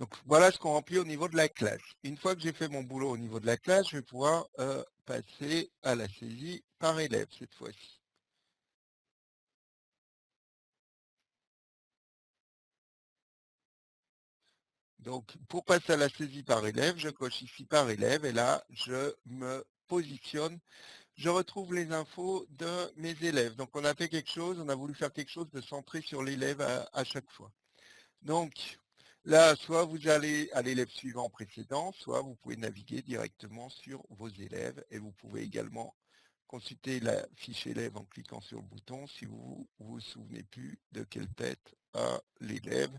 Donc voilà ce qu'on remplit au niveau de la classe. Une fois que j'ai fait mon boulot au niveau de la classe, je vais pouvoir passer à la saisie par élève cette fois-ci. Donc pour passer à la saisie par élève, je coche ici par élève et là je me positionne. Je retrouve les infos de mes élèves. Donc on a fait quelque chose, on a voulu faire quelque chose de centré sur l'élève à chaque fois. Donc là, soit vous allez à l'élève suivant précédent, soit vous pouvez naviguer directement sur vos élèves et vous pouvez également consulter la fiche élève en cliquant sur le bouton si vous ne vous souvenez plus de quelle tête a l'élève,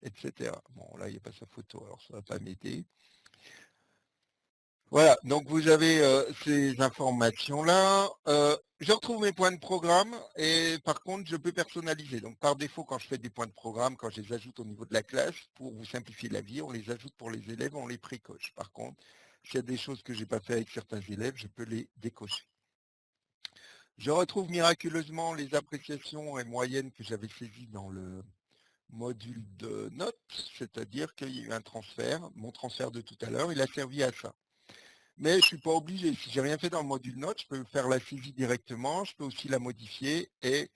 etc. Bon, là, il n'y a pas sa photo, alors ça ne va pas m'aider. Voilà, donc vous avez ces informations-là. Je retrouve mes points de programme et par contre, je peux personnaliser. Donc par défaut, quand je fais des points de programme, quand je les ajoute au niveau de la classe, pour vous simplifier la vie, on les ajoute pour les élèves, on les précoche. Par contre, s'il y a des choses que je n'ai pas fait avec certains élèves, je peux les décocher. Je retrouve miraculeusement les appréciations et moyennes que j'avais saisies dans le module de notes, c'est-à-dire qu'il y a eu un transfert. Mon transfert de tout à l'heure, il a servi à ça. Mais je ne suis pas obligé. Si j'ai rien fait dans le module notes, je peux faire la saisie directement, je peux aussi la modifier et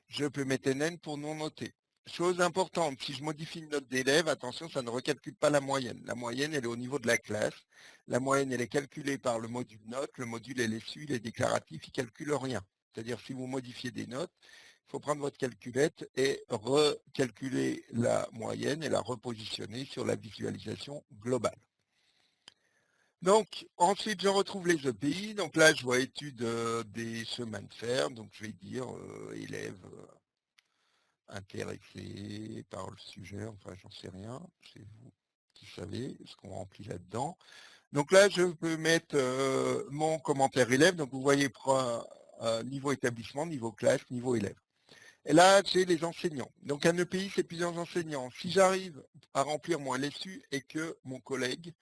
je peux mettre NN pour non noter. Chose importante, si je modifie une note d'élève, attention, ça ne recalcule pas la moyenne. La moyenne, elle est au niveau de la classe. La moyenne, elle est calculée par le module notes. Le module, elle est su, il est déclaratif, il ne calcule rien. C'est-à-dire, si vous modifiez des notes, il faut prendre votre calculette et recalculer la moyenne et la repositionner sur la visualisation globale. Donc, ensuite, je retrouve les EPI. Donc là, je vois études des chemins de fer. Donc, je vais dire élèves intéressés par le sujet. Enfin, j'en sais rien. C'est vous qui savez ce qu'on remplit là-dedans. Donc là, je peux mettre mon commentaire élève. Donc, vous voyez niveau établissement, niveau classe, niveau élève. Et là, j'ai les enseignants. Donc, un EPI, c'est plusieurs enseignants. Si j'arrive à remplir mon LSU et que mon collègue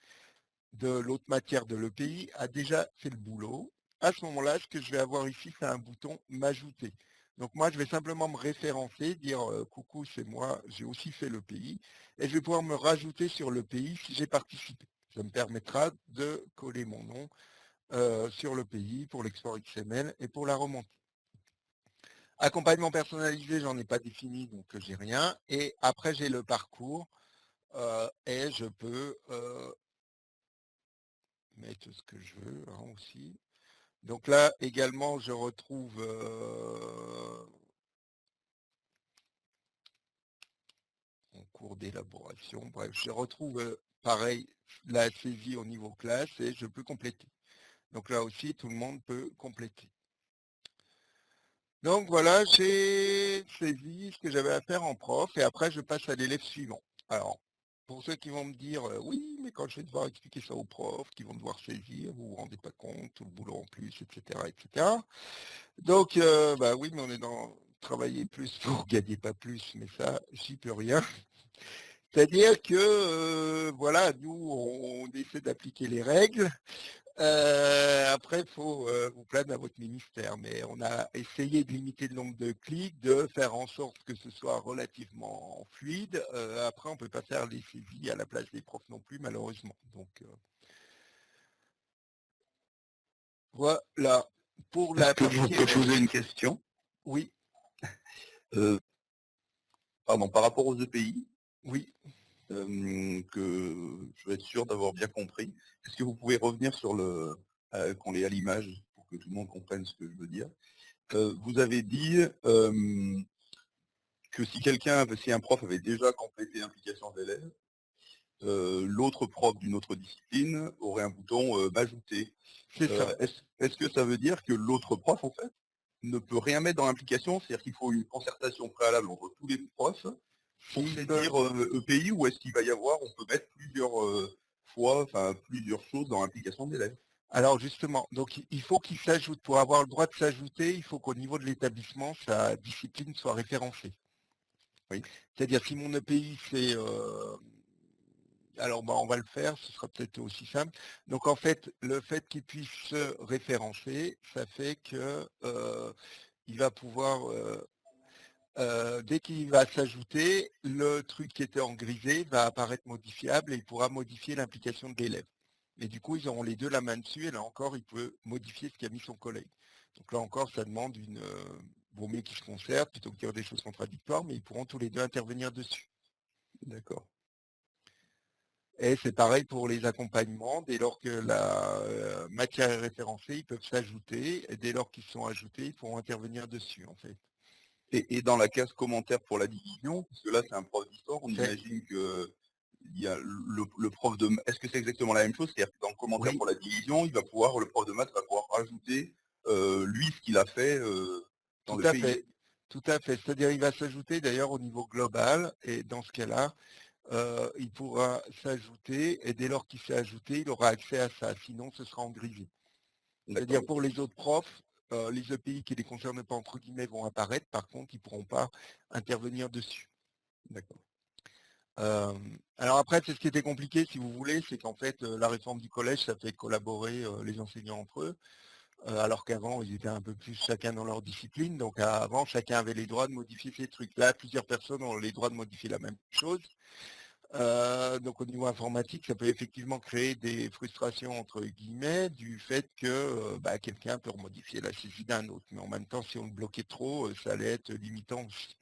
de l'autre matière de l'EPI a déjà fait le boulot. À ce moment-là, ce que je vais avoir ici, c'est un bouton m'ajouter. Donc moi, je vais simplement me référencer, dire coucou, c'est moi, j'ai aussi fait l'EPI, et je vais pouvoir me rajouter sur l'EPI si j'ai participé. Ça me permettra de coller mon nom sur l'EPI pour l'export XML et pour la remontée. Accompagnement personnalisé, j'en ai pas défini, donc j'ai rien. Et après, j'ai le parcours et je peux mettre ce que je veux hein, aussi. Donc là également, je retrouve en cours d'élaboration. Bref, je retrouve pareil la saisie au niveau classe et je peux compléter. Donc là aussi, tout le monde peut compléter. Donc voilà, j'ai saisi ce que j'avais à faire en prof et après je passe à l'élève suivant. Alors, pour ceux qui vont me dire oui, mais quand je vais devoir expliquer ça aux profs, qui vont devoir saisir, vous vous rendez pas compte, tout le boulot en plus, etc. etc. Donc, bah oui, mais on est dans travailler plus pour gagner pas plus, mais ça, j'y peux rien. C'est-à-dire que, voilà, nous, on essaie d'appliquer les règles. Après, il faut vous plaindre à votre ministère, mais on a essayé de limiter le nombre de clics, de faire en sorte que ce soit relativement fluide. Après, on ne peut pas faire les saisies à la place des profs non plus, malheureusement. Donc, voilà. Pour Est-ce la que je partie peux élève. poser une question? Oui, Euh, Pardon, par rapport aux EPI, oui. que je vais être sûr d'avoir bien compris. Est-ce que vous pouvez revenir sur qu'on les à l'image pour que tout le monde comprenne ce que je veux dire? Vous avez dit que si un prof avait déjà complété implication d'élève, l'autre prof d'une autre discipline aurait un bouton m'ajouter. C'est ça. Est-ce que ça veut dire que l'autre prof, en fait, ne peut rien mettre dans l'implication? C'est-à-dire qu'il faut une concertation préalable entre tous les profs pour S'il peut, saisir EPI, ou est-ce qu'il va y avoir, on peut mettre plusieurs fois, enfin plusieurs choses dans l'implication de l'élève? alors justement, donc il faut qu'il s'ajoute. Pour avoir le droit de s'ajouter, il faut qu'au niveau de l'établissement, sa discipline soit référencée. Oui. C'est-à-dire si mon EPI c'est alors bah, on va le faire, ce sera peut-être aussi simple. Donc en fait, le fait qu'il puisse se référencer, ça fait que il va pouvoir dès qu'il va s'ajouter, le truc qui était en grisé va apparaître modifiable et il pourra modifier l'implication de l'élève. Mais du coup, ils auront les deux la main dessus et là encore, il peut modifier ce qu'a mis son collègue. Donc là encore, ça demande vaut mieux qu'ils se concertent plutôt que de dire des choses contradictoires, mais ils pourront tous les deux intervenir dessus. D'accord. Et c'est pareil pour les accompagnements, dès lors que la matière est référencée, ils peuvent s'ajouter, et dès lors qu'ils sont ajoutés, ils pourront intervenir dessus en fait. Et dans la case commentaire pour la division, parce que là c'est un prof d'histoire, on C'est- imagine que il y a le prof de est-ce que c'est exactement la même chose? C'est-à-dire que dans le commentaire Oui, pour la division, le prof de maths va pouvoir rajouter lui ce qu'il a fait dans tout le à pays. fait. Tout à fait. C'est-à-dire il va s'ajouter d'ailleurs au niveau global, et dans ce cas-là, il pourra s'ajouter, et dès lors qu'il s'est ajouté, il aura accès à ça, sinon ce sera en grisé. D'accord, C'est-à-dire pour les autres profs, les EPI qui ne les concernent pas entre guillemets vont apparaître, par contre ils ne pourront pas intervenir dessus. d'accord. Euh, alors après, c'est ce qui était compliqué, si vous voulez, c'est qu'en fait, la réforme du collège, ça fait collaborer les enseignants entre eux, alors qu'avant, ils étaient un peu plus chacun dans leur discipline. Donc avant, chacun avait les droits de modifier ses trucs. Là, plusieurs personnes ont les droits de modifier la même chose. Donc au niveau informatique, ça peut effectivement créer des frustrations entre guillemets du fait que quelqu'un peut remodifier la saisie d'un autre. Mais en même temps, si on le bloquait trop, ça allait être limitant aussi.